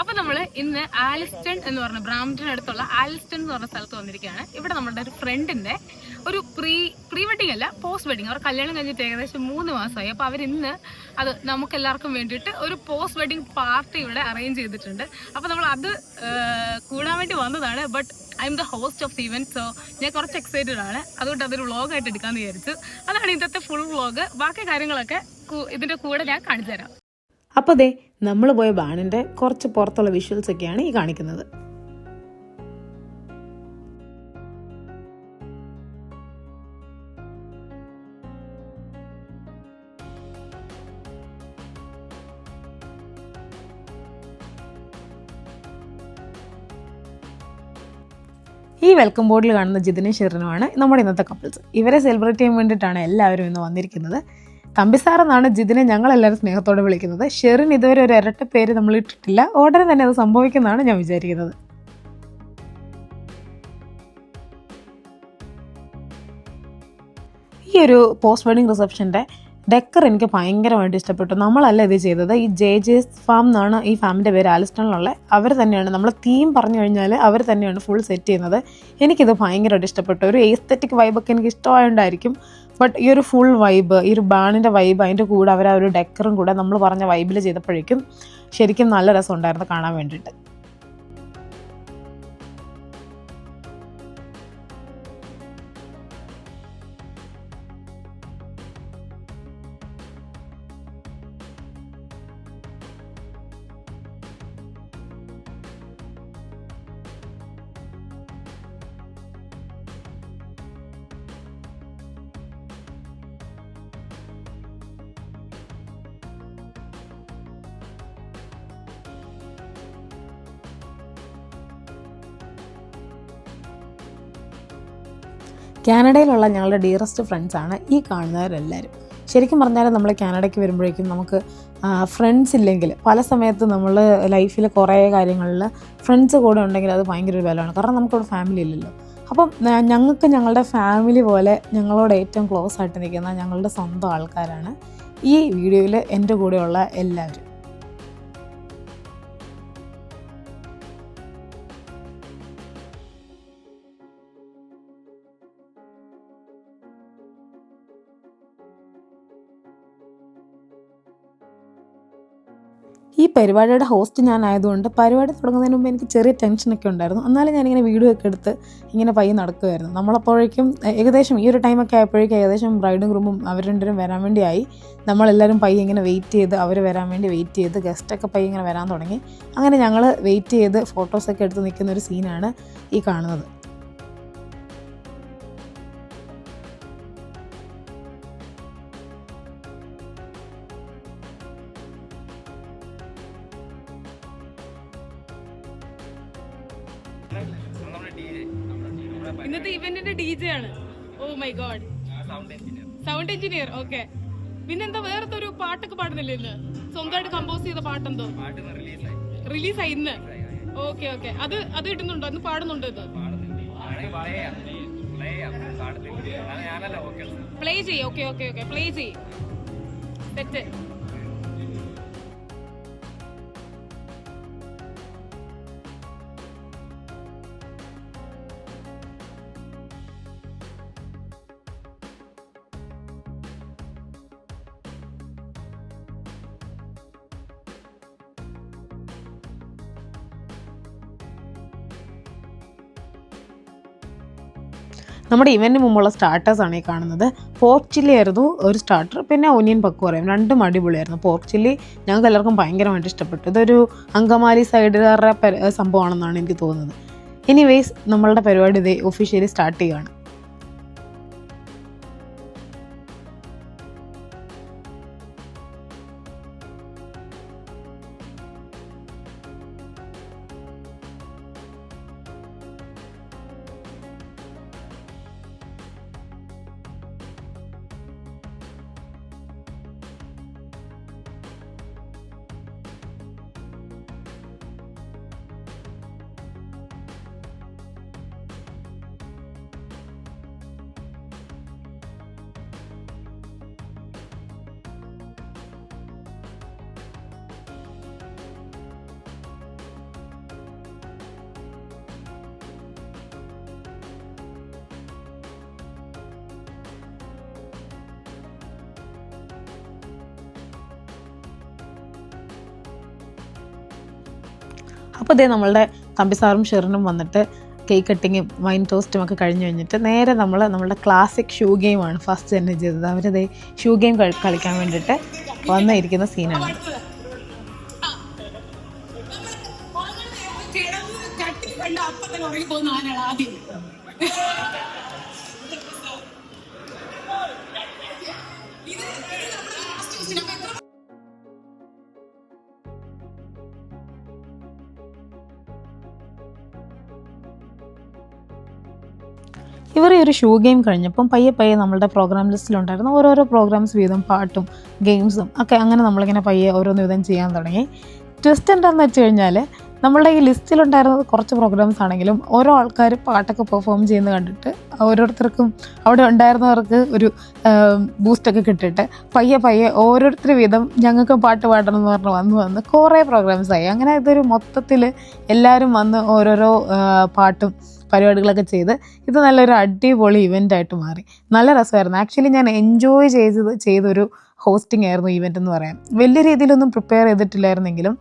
അപ്പോൾ നമ്മൾ ഇന്ന് ആലിസ്റ്റൺ എന്ന് പറഞ്ഞ ബ്രാംപ്ടണിനടുത്തുള്ള ആലിസ്റ്റൺ എന്ന് പറഞ്ഞ സ്ഥലത്ത് വന്നിരിക്കുകയാണ്. ഇവിടെ നമ്മുടെ ഒരു ഫ്രണ്ടിന്റെ ഒരു പ്രീ വെഡിങ് അല്ല, പോസ്റ്റ് വെഡിങ്. അവർ കല്യാണം കഴിഞ്ഞിട്ട് ഏകദേശം 3 മാസമായി. അപ്പോൾ അവരിന്ന് അത് നമുക്ക് എല്ലാവർക്കും വേണ്ടിയിട്ട് ഒരു പോസ്റ്റ് വെഡിങ് പാർട്ടി ഇവിടെ അറേഞ്ച് ചെയ്തിട്ടുണ്ട്. അപ്പോൾ നമ്മൾ അത് കൂടാൻ വേണ്ടി വന്നതാണ്. But I M the host of the event, so ഞാൻ കുറച്ച് എക്സൈറ്റഡ് ആണ്. അതുകൊണ്ട് അതൊരു വ്ളോഗായിട്ട് എടുക്കാമെന്ന് വിചാരിച്ചു. അതാണ് ഇന്നത്തെ ഫുൾ വ്ളോഗ്. ബാക്കി കാര്യങ്ങളൊക്കെ ഇതിൻ്റെ കൂടെ ഞാൻ കാണിച്ചു തരാം. അപ്പോൾ ദേ നമ്മൾ പോയ ബാണിൻ്റെ കുറച്ച് പുറത്തുള്ള വിഷ്വൽസ് ഒക്കെയാണ് ഈ കാണിക്കുന്നത്. ഈ വെൽക്കം ബോർഡിൽ കാണുന്ന ജിതിനും ഷെറിനുമാണ് നമ്മുടെ ഇന്നത്തെ കപ്പിൾസ്. ഇവരെ സെലിബ്രേറ്റ് ചെയ്യാൻ വേണ്ടിയിട്ടാണ് എല്ലാവരും ഇന്ന് വന്നിരിക്കുന്നത്. തമ്പിസാർ എന്നാണ് ജിതിനെ ഞങ്ങളെല്ലാവരും സ്നേഹത്തോടെ വിളിക്കുന്നത്. ഷെറിൻ ഇതുവരെ ഒരു ഇരട്ട പേര് നമ്മൾ ഇട്ടിട്ടില്ല. ഉടനെ തന്നെ അത് സംഭവിക്കുന്നതാണ് ഞാൻ വിചാരിക്കുന്നത്. ഈ ഒരു പോസ്റ്റ് വെഡിങ് റിസപ്ഷൻ്റെ ഡെക്കർ എനിക്ക് ഭയങ്കരമായിട്ട് ഇഷ്ടപ്പെട്ടു. നമ്മളല്ല ഇത് ചെയ്തത്. ഈ ജെ ഫാം എന്നാണ് ഈ ഫാമിൻ്റെ പേര്, ആലിസ്റ്റണിലുള്ള. അവർ തന്നെയാണ്, നമ്മൾ തീം പറഞ്ഞു കഴിഞ്ഞാൽ അവർ തന്നെയാണ് ഫുൾ സെറ്റ് ചെയ്യുന്നത്. എനിക്കിത് ഭയങ്കരമായിട്ട് ഇഷ്ടപ്പെട്ടു. ഒരു എസ്തെറ്റിക് വൈബൊക്കെ എനിക്ക് ഇഷ്ടമായതുകൊണ്ടായിരിക്കും. ബട്ട് ഈ ഒരു ഫുൾ വൈബ്, ഈ ഒരു ബാണിൻ്റെ വൈബ്, അതിൻ്റെ കൂടെ അവർ ആ ഒരു ഡെക്കറും കൂടെ നമ്മൾ പറഞ്ഞ വൈബിൽ ചെയ്തപ്പോഴേക്കും ശരിക്കും നല്ല രസമുണ്ടായിരുന്നു കാണാൻ വേണ്ടിയിട്ട്. കാനഡയിലുള്ള ഞങ്ങളുടെ ഡിയറസ്റ്റ് ഫ്രണ്ട്സാണ് ഈ കാണുന്നവരെല്ലാവരും. ശരിക്കും പറഞ്ഞാൽ നമ്മൾ കാനഡയ്ക്ക് വരുമ്പോഴേക്കും നമുക്ക് ഫ്രണ്ട്സ് ഇല്ലെങ്കിൽ പല സമയത്ത് നമ്മൾ ലൈഫിൽ കുറേ കാര്യങ്ങളിൽ ഫ്രണ്ട്സ് കൂടെ ഉണ്ടെങ്കിൽ അത് ഭയങ്കര ഒരു ബലമാണ്. കാരണം നമുക്കിവിടെ ഫാമിലി ഇല്ലല്ലോ. അപ്പം ഞങ്ങൾക്ക് ഞങ്ങളുടെ ഫാമിലി പോലെ ഞങ്ങളോട് ഏറ്റവും ക്ലോസ് ആയിട്ട് നിൽക്കുന്ന ഞങ്ങളുടെ സ്വന്തം ആൾക്കാരാണ് ഈ വീഡിയോയിൽ എൻ്റെ കൂടെയുള്ള എല്ലാവരും. ഈ പരിപാടിയുടെ ഹോസ്റ്റ് ഞാനായതുകൊണ്ട് പരിപാടി തുടങ്ങുന്നതിന് മുമ്പ് എനിക്ക് ചെറിയ ടെൻഷനൊക്കെ ഉണ്ടായിരുന്നു. എന്നാലും ഞാനിങ്ങനെ വീഡിയോ ഒക്കെ എടുത്ത് ഇങ്ങനെ പയ്യെ നടക്കുമായിരുന്നു. നമ്മളപ്പോഴേക്കും ഏകദേശം ഈ ഒരു ടൈമൊക്കെ ആയപ്പോഴേക്കും ഏകദേശം ബ്രൈഡും ഗ്രൂമും അവർ രണ്ടുപേരും വരാൻ വേണ്ടിയായി. നമ്മളെല്ലാവരും പയ്യെ ഇങ്ങനെ വെയിറ്റ് ചെയ്ത്, അവർ വരാൻ വേണ്ടി വെയിറ്റ് ചെയ്ത്, ഗസ്റ്റൊക്കെ പയ്യെ ഇങ്ങനെ വരാൻ തുടങ്ങി. അങ്ങനെ ഞങ്ങൾ വെയിറ്റ് ചെയ്ത് ഫോട്ടോസൊക്കെ എടുത്ത് നിൽക്കുന്ന ഒരു സീനാണ് ഈ കാണുന്നത്. ഇന്നത്തെ ഇവന്റിന്റെ DJ ആണ്. Oh my god, sound engineer. Okay, പിന്നെന്താ വേറത്തെ ഒരു പാട്ടൊക്കെ പാടുന്നില്ലേ ഇന്ന്? സ്വന്തമായിട്ട് കമ്പോസ് ചെയ്ത പാട്ടെന്തോ റിലീസായി ഇന്ന്. ഓക്കെ ഓക്കെ, അത് ഇടുന്നുണ്ടോ? അന്ന് പാടുന്നുണ്ടോ? ഇത് പ്ലേ ചെയ്യ്. ഓക്കെ ഓക്കെ ഓക്കെ, പ്ലേ ചെയ്യ്. സെറ്റ്. നമ്മുടെ ഇവൻറ്റിന് മുമ്പുള്ള സ്റ്റാർട്ടേഴ്സാണ് ഈ കാണുന്നത്. പോർക്ക് ചില്ലി ആയിരുന്നു ഒരു സ്റ്റാർട്ടർ, പിന്നെ ഒനിയൻ പക്കുവറയും. രണ്ടും അടിപൊളിയായിരുന്നു. പോർക്ക് ചില്ലി ഞങ്ങൾക്ക് എല്ലാവർക്കും ഭയങ്കരമായിട്ട് ഇഷ്ടപ്പെട്ടു. ഇതൊരു അങ്കമാലി സൈഡുകാരുടെ സംഭവമാണെന്നാണ് എനിക്ക് തോന്നുന്നത്. എനിവേയ്സ്, നമ്മളുടെ പരിപാടി ഇത് ഒഫീഷ്യലി സ്റ്റാർട്ട് ചെയ്യുകയാണ്. അപ്പോൾ ഇതേ നമ്മളുടെ തമ്പിസാറും ഷെറിനും വന്നിട്ട് കേക്ക് കട്ടിങ്ങും വൈൻ ടോസ്റ്റും ഒക്കെ കഴിഞ്ഞ് കഴിഞ്ഞിട്ട് നേരെ നമ്മളുടെ ക്ലാസിക് ഷൂ ഗെയിമാണ് ഫസ്റ്റ് തന്നെ ചെയ്തത്. അവരത് ഷൂ ഗെയിം കളിക്കാൻ വേണ്ടിയിട്ട് വന്നിരിക്കുന്ന സീനാണ്. ഇവർ ഈ ഒരു ഷൂ ഗെയിം കഴിഞ്ഞപ്പം പയ്യെ നമ്മളുടെ പ്രോഗ്രാം ലിസ്റ്റിലുണ്ടായിരുന്ന ഓരോരോ പ്രോഗ്രാംസ് വീതം പാട്ടും ഗെയിംസും ഒക്കെ അങ്ങനെ നമ്മളിങ്ങനെ പയ്യെ ഓരോന്ന് വീതം ചെയ്യാൻ തുടങ്ങി. ട്വിസ്റ്റ് എന്താണെന്ന് വെച്ച് കഴിഞ്ഞാൽ നമ്മളുടെ ഈ ലിസ്റ്റിലുണ്ടായിരുന്നത് കുറച്ച് പ്രോഗ്രാംസ് ആണെങ്കിലും ഓരോ ആൾക്കാർ പാട്ടൊക്കെ പെർഫോം ചെയ്യുന്നത് കണ്ടിട്ട് ഓരോരുത്തർക്കും അവിടെ ഉണ്ടായിരുന്നവർക്ക് ഒരു ബൂസ്റ്റൊക്കെ കിട്ടിയിട്ട് പയ്യെ ഓരോരുത്തർ വീതം ഞങ്ങൾക്ക് പാട്ട് പാടണം എന്ന് പറഞ്ഞ് വന്ന് കുറേ പ്രോഗ്രാംസായി. അങ്ങനെ ഇതൊരു മൊത്തത്തിൽ എല്ലാവരും വന്ന് ഓരോരോ പാട്ടും പരിപാടികളൊക്കെ ചെയ്ത് ഇത് നല്ലൊരു അടിപൊളി ഇവൻ്റായിട്ട് മാറി. നല്ല രസമായിരുന്നു. ആക്ച്വലി ഞാൻ എൻജോയ് ചെയ്തൊരു ഹോസ്റ്റിംഗ് ആയിരുന്നു ഇവൻ്റ് എന്ന് പറയാം. വലിയ രീതിയിലൊന്നും പ്രിപ്പയർ ചെയ്തിട്ടില്ലായിരുന്നെങ്കിലും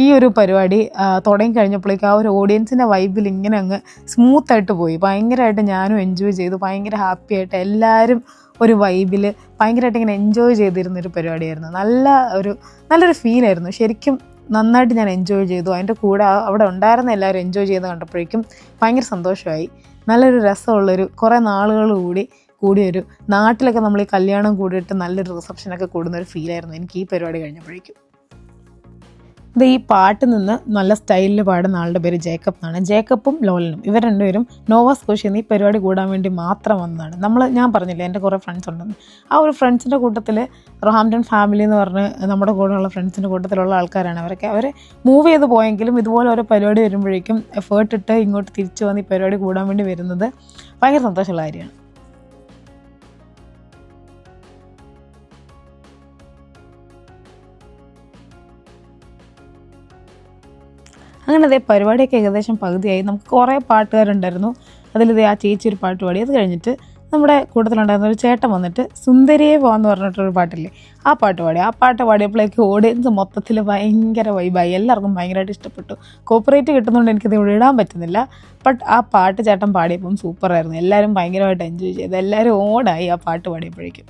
ഈ ഒരു പരിപാടി തുടങ്ങി കഴിഞ്ഞപ്പോഴേക്കും ആ ഒരു ഓഡിയൻസിൻ്റെ വൈബിൽ ഇങ്ങനെ അങ്ങ് സ്മൂത്തായിട്ട് പോയി. ഭയങ്കരമായിട്ട് ഞാനും എൻജോയ് ചെയ്തു. ഭയങ്കര ഹാപ്പി ആയിട്ട് എല്ലാവരും ഒരു വൈബിൽ ഭയങ്കരമായിട്ട് ഇങ്ങനെ എൻജോയ് ചെയ്തിരുന്നൊരു പരിപാടിയായിരുന്നു. നല്ലൊരു ഫീലായിരുന്നു. ശരിക്കും നന്നായിട്ട് ഞാൻ എൻജോയ് ചെയ്തു. അതിൻ്റെ കൂടെ അവിടെ ഉണ്ടായിരുന്ന എല്ലാവരും എൻജോയ് ചെയ്ത് കണ്ടപ്പോഴേക്കും ഭയങ്കര സന്തോഷമായി. നല്ലൊരു രസമുള്ളൊരു കുറേ നാളുകൾ കൂടിയൊരു നാട്ടിലൊക്കെ നമ്മൾ ഈ കല്യാണം കൂടിയിട്ട് നല്ലൊരു റിസപ്ഷനൊക്കെ കൂടുന്നൊരു ഫീലായിരുന്നു എനിക്ക് ഈ പരിപാടി കഴിഞ്ഞപ്പോഴേക്കും. ഇത് ഈ പാട്ട് നിന്ന് നല്ല സ്റ്റൈലിൽ പാടുന്ന ആളുടെ പേര് ജേക്കബ് എന്നാണ്. ജേക്കബും ലോലനും ഇവർ രണ്ടുപേരും നോവാ സ്കോഷ്യയിൽ നിന്ന് ഈ പരിപാടി കൂടാൻ വേണ്ടി മാത്രം വന്നതാണ്. ഞാൻ പറഞ്ഞില്ലേ എൻ്റെ കുറേ ഫ്രണ്ട്സ് ഉണ്ടെന്ന്. ആ ഒരു ഫ്രണ്ട്സിൻ്റെ കൂട്ടത്തിൽ റോഹാംപ്ടൺ ഫാമിലി എന്ന് പറഞ്ഞ് നമ്മുടെ കൂടെയുള്ള ഫ്രണ്ട്സിൻ്റെ കൂട്ടത്തിലുള്ള ആൾക്കാരാണ് അവരൊക്കെ. അവർ മൂവ് ചെയ്ത് പോയെങ്കിലും ഇതുപോലെ ഓരോ പരിപാടി വരുമ്പോഴേക്കും എഫേർട്ട് ഇട്ട് ഇങ്ങോട്ട് തിരിച്ചു വന്ന് ഈ പരിപാടി കൂടാൻ വേണ്ടി വരുന്നത് ഭയങ്കര സന്തോഷമുള്ള കാര്യമാണ്. അങ്ങനെ അതേ പരിപാടിയൊക്കെ ഏകദേശം പകുതിയായി. നമുക്ക് കുറേ പാട്ടുകാരുണ്ടായിരുന്നു. അതിലിത് ആ ചേച്ചി ഒരു പാട്ട് പാടി. അത് കഴിഞ്ഞിട്ട് നമ്മുടെ കൂട്ടത്തിലുണ്ടായിരുന്ന ഒരു ചേട്ടൻ വന്നിട്ട് സുന്ദരിയെ പോകാമെന്ന് പറഞ്ഞിട്ടൊരു പാട്ടില്ലേ, ആ പാട്ട് പാടി. ആ പാട്ട് പാടിയപ്പോഴേക്ക് ഓഡിയൻസ് മൊത്തത്തിൽ ഭയങ്കര വൈബായി. എല്ലാവർക്കും ഭയങ്കരമായിട്ട് ഇഷ്ടപ്പെട്ടു. കോപ്പറേറ്റ് കിട്ടുന്നതുകൊണ്ട് എനിക്കിത് ഇവിടെ ഇടാൻ പറ്റുന്നില്ല. ബട്ട് ആ പാട്ട് ചേട്ടൻ പാടിയപ്പം സൂപ്പറായിരുന്നു. എല്ലാവരും ഭയങ്കരമായിട്ട് എൻജോയ് ചെയ്തു. എല്ലാവരും ഓടായി ആ പാട്ട് പാടിയപ്പോഴേക്കും.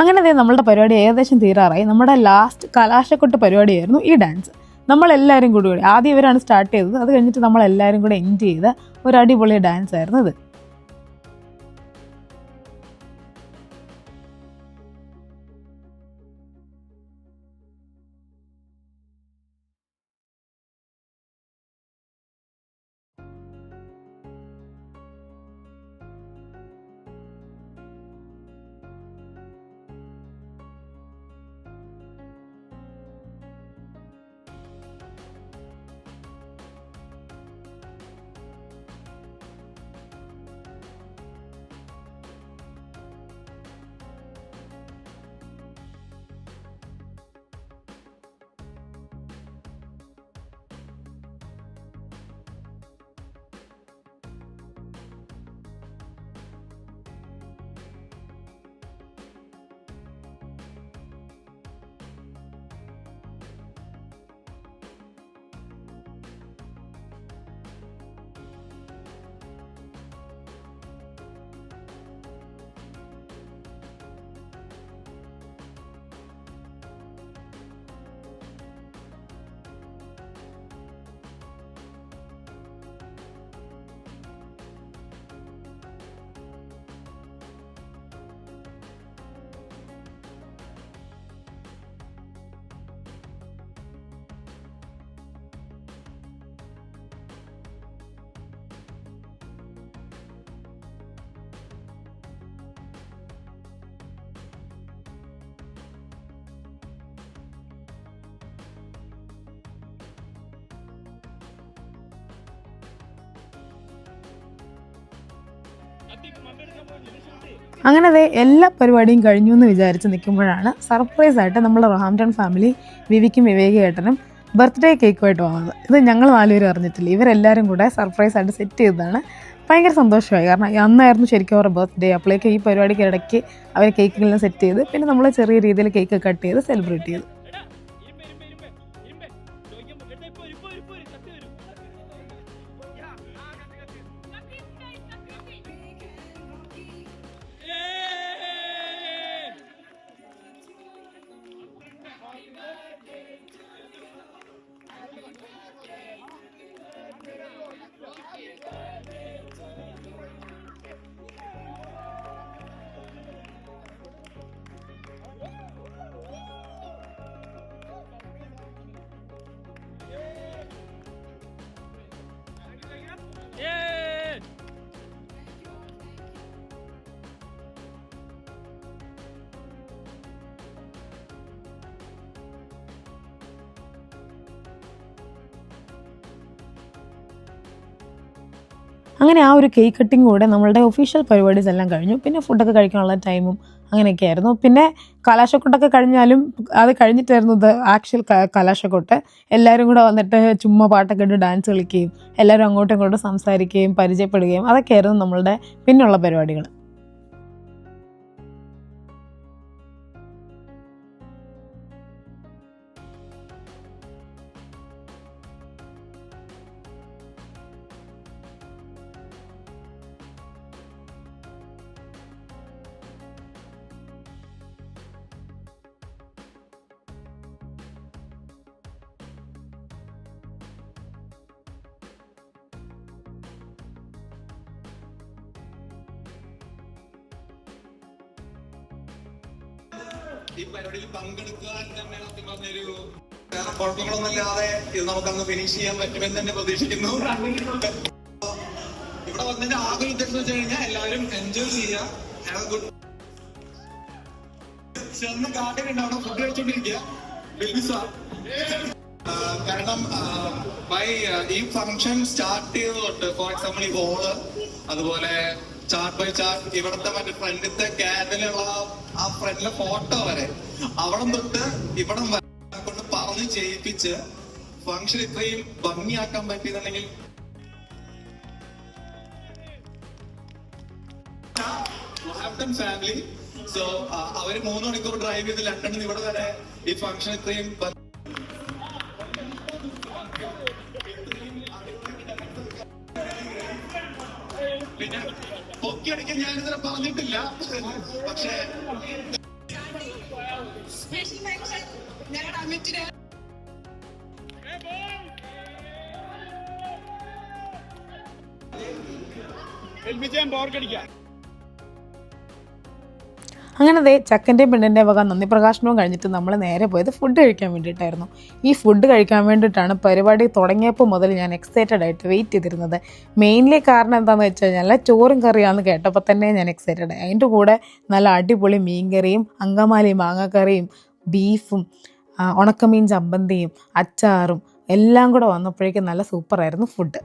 അങ്ങനെ അതേ നമ്മളുടെ പരിപാടി ഏകദേശം തീരാറായി. നമ്മുടെ ലാസ്റ്റ് കലാശക്കൊട്ട് പരിപാടിയായിരുന്നു ഈ ഡാൻസ്. നമ്മളെല്ലാവരും കൂടി ആദ്യം ഇവരാണ് സ്റ്റാർട്ട് ചെയ്തത്. അത് കഴിഞ്ഞിട്ട് നമ്മളെല്ലാവരും കൂടെ എൻഡ് ചെയ്ത ഒരു അടിപൊളി ഡാൻസ് ആയിരുന്നു ഇത്. അങ്ങനെ അതേ എല്ലാ പരിപാടിയും കഴിഞ്ഞു എന്ന് വിചാരിച്ച് നിൽക്കുമ്പോഴാണ് സർപ്രൈസായിട്ട് നമ്മൾ റോഹാംപ്ടൺ ഫാമിലി വിവിക്കും വിവേകേട്ടനും ബർത്ത്ഡേ കേക്കുമായിട്ട് വന്നത്. ഇത് ഞങ്ങൾ 4 പേരും അറിഞ്ഞിട്ടില്ല, ഇവരെല്ലാവരും കൂടെ സർപ്രൈസായിട്ട് സെറ്റ് ചെയ്തതാണ്. ഭയങ്കര സന്തോഷമായി, കാരണം അന്നായിരുന്നു ശരിക്കും അവരുടെ ബർത്ത്ഡേ. അപ്പോഴേക്ക് ഈ പരിപാടിക്ക് ഇടയ്ക്ക് അവർ കേക്കുകളെല്ലാം സെറ്റ് ചെയ്ത് പിന്നെ നമ്മൾ ചെറിയ രീതിയിൽ കേക്ക് കട്ട് ചെയ്ത് സെലിബ്രേറ്റ് ചെയ്തു. അങ്ങനെ ആ ഒരു കേക്ക് കട്ടിങ് കൂടെ നമ്മളുടെ ഒഫീഷ്യൽ പരിപാടീസ് എല്ലാം കഴിഞ്ഞു. പിന്നെ ഫുഡൊക്കെ കഴിക്കാനുള്ള ടൈമും അങ്ങനെയൊക്കെ ആയിരുന്നു. പിന്നെ കലാശക്കൊട്ടൊക്കെ കഴിഞ്ഞാലും അത് കഴിഞ്ഞിട്ടായിരുന്നു ഇത് ആക്ച്വൽ കലാശക്കൊട്ട്. എല്ലാവരും കൂടെ വന്നിട്ട് ചുമ്മാ പാട്ടൊക്കെ ഇട്ട് ഡാൻസ് കളിക്കുകയും എല്ലാവരും അങ്ങോട്ടും ഇങ്ങോട്ടും സംസാരിക്കുകയും പരിചയപ്പെടുകയും അതൊക്കെയായിരുന്നു നമ്മളുടെ പിന്നുള്ള പരിപാടികൾ. ഈ പരിപാടിയിൽ പങ്കെടുക്കുക തന്നെ സത്യം പറഞ്ഞൊരു വേറെ കുഴപ്പങ്ങളൊന്നുമില്ലാതെ ഇത് നമുക്കങ്ങ് ഫിനിഷ് ചെയ്യാൻ പറ്റുമെന്ന് തന്നെ പ്രതീക്ഷിക്കുന്നു. ഇവിടെ വന്നതിന്റെ ആകെ ഉദ്ദേശം വെച്ച് കഴിഞ്ഞാൽ എല്ലാവരും എൻജോയ് ചെയ്യുക, ഹാവ് എ ഗുഡ്. ചെറിയ കാട്ടിലുണ്ട് അവിടെ ഫുഡ് കഴിച്ചോണ്ടിരിക്കുക. കാരണം ഈ ഫംഗ്ഷൻ സ്റ്റാർട്ട് ചെയ്ത് തൊട്ട് ഫോർ എക്സാമ്പിൾ ഈ ഹോള്, അതുപോലെ ചാർട്ട് ബൈ ചാർട്ട്, ഇവിടത്തെ മറ്റേ ഫ്രണ്ടിലത്തെ ക്യാബിലുള്ള ആ ഫ്രണ്ടിലെ ഫോട്ടോ വരെ അവിടം തൊട്ട് ഇവിടം വരെ കൊണ്ട് പറഞ്ഞ് ചെയ്യിപ്പിച്ച് ഫംഗ്ഷൻ ഇത്രയും ഭംഗിയാക്കാൻ പറ്റിയെന്നുണ്ടെങ്കിൽ ഫാമിലി. സോ അവര് 3 മണിക്കൂർ ഡ്രൈവ് ചെയ്ത് ലണ്ടനിൽ നിന്ന് ഇവിടെ വരെ ഈ ഫംഗ്ഷൻ ഇത്രയും പിന്നെ പൊക്കിയടിക്കാൻ ഞാനിതുവരെ പറഞ്ഞിട്ടില്ല. പക്ഷേ അങ്ങനെ ദേ ചക്കൻ്റെയും പെണ്ണിൻ്റെ വക നന്ദി പ്രകാശനവും കഴിഞ്ഞിട്ട് നമ്മൾ നേരെ പോയത് ഫുഡ് കഴിക്കാൻ വേണ്ടിയിട്ടായിരുന്നു. ഈ ഫുഡ് കഴിക്കാൻ വേണ്ടിയിട്ടാണ് പരിപാടി തുടങ്ങിയപ്പോൾ മുതൽ ഞാൻ എക്സൈറ്റഡ് ആയിട്ട് വെയിറ്റ് ചെയ്തിരുന്നത്. മെയിൻലി കാരണം എന്താണെന്ന് വെച്ച് കഴിഞ്ഞാൽ ചോറും കറിയാണെന്ന് കേട്ടപ്പോൾ തന്നെ ഞാൻ എക്സൈറ്റഡ് ആയി. അതിൻ്റെ കൂടെ നല്ല അടിപൊളി മീൻകറിയും അങ്കമാലി മാങ്ങക്കറിയും ബീഫും ഉണക്കമീൻ ചമ്മന്തിയും അച്ചാറും എല്ലാം കൂടെ വന്നപ്പോഴേക്കും നല്ല സൂപ്പറായിരുന്നു ഫുഡ്.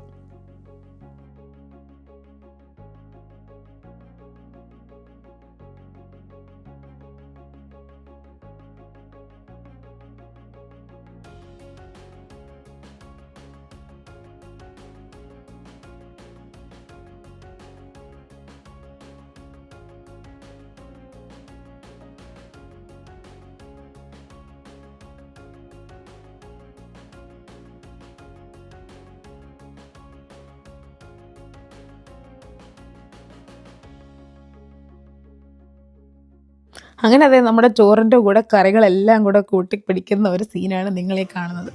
അങ്ങനെ അതെ നമ്മുടെ ചോറിൻ്റെ കൂടെ കറികളെല്ലാം കൂടെ കൂട്ടി പിടിക്കുന്ന ഒരു സീനാണ് നിങ്ങളീ കാണുന്നത്.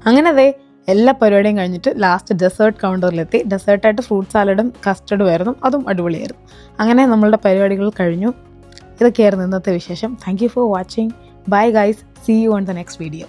അങ്ങനെ അതെ എല്ലാ പരിപാടിയും കഴിഞ്ഞിട്ട് ലാസ്റ്റ് ഡെസേർട്ട് കൗണ്ടറിലെത്തി. ഡെസേർട്ടായിട്ട് ഫ്രൂട്ട് സാലഡും കസ്റ്റർഡും ആയിരുന്നു, അതും അടിപൊളിയായിരുന്നു. അങ്ങനെ നമ്മളുടെ പരിപാടികൾ കഴിഞ്ഞു. ഇതൊക്കെയായിരുന്നു ഇന്നത്തെ വിശേഷം. Thank you for watching. Bye guys, see you on the next video.